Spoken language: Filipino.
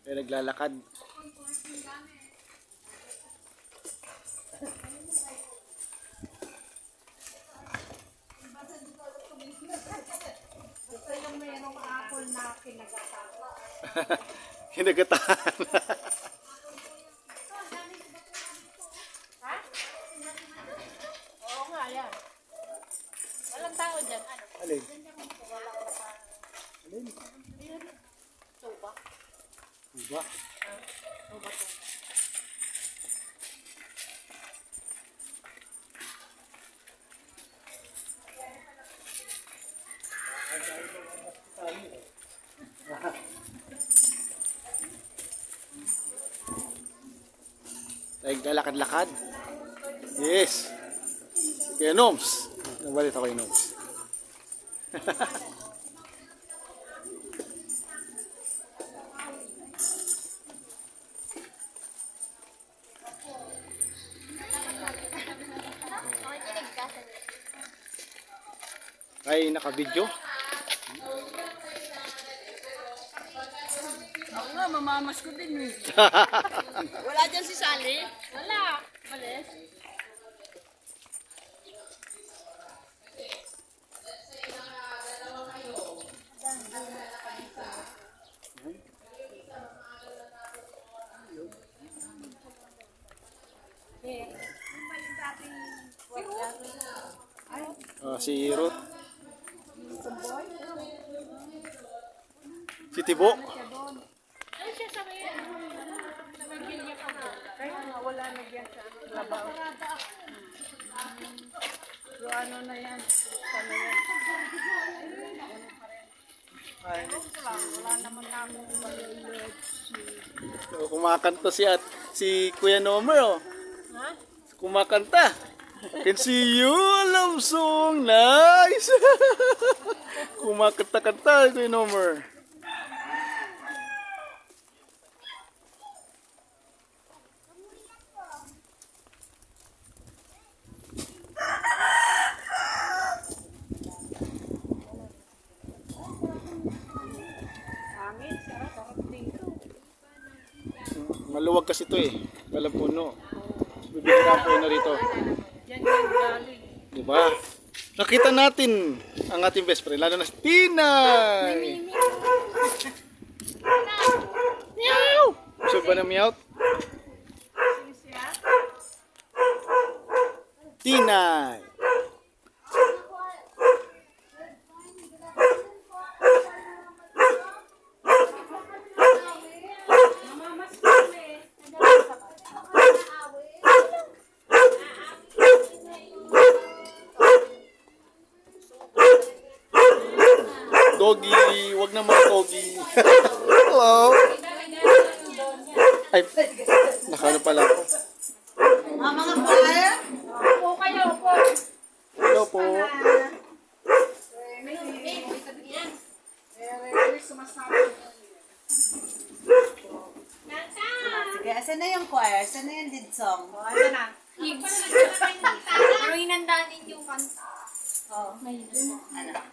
May naglalakad. Ito yung mayroong apple na kinagatan. Kinagatahan. Ha? Oo nga, yan. Walang tao dyan. Ano? Alin? Walang tao. Alin? Tuba. Diba? Tuba. Naglalakad-lakad. Yes. Kaya Noms. Nagbalit ako kay Noms. Ay, naka-video. Ako nga, mamamas ko din eh. Wala dyan si Sally? Wala. Malis. Si Ruth. Si Tibo. Ay, siya sa may gilya ka mo. Kaya nga, wala na dyan sa labaw. So, ano na yan? Sana yan. Wala naman na akong malilit. Kumakanta si Kuya Nomer, oh. Ha? Kumakanta. Can see you, love song, nice. Kumakanta-kanta, Kuya Nomer. Hangin, sarap. Sarap dito. Maluwag kasi ito eh. Palapuno. Bibigyan na po na rito. Yan yung galing. Diba? Nakita natin ang ating best friend, lalo na si Tinay. Meow! Gusto ba na meow? Tinay. Doggy, wag na mga doggy. Hello. Ay, nakano pala ako. Mga choir? Opo kayo, opo. Hello po. Sige, asan na yung choir? Asan na yung lead song? Ano na? Pero hinandaan din yung kanta. Oh, ano? May hinandaan.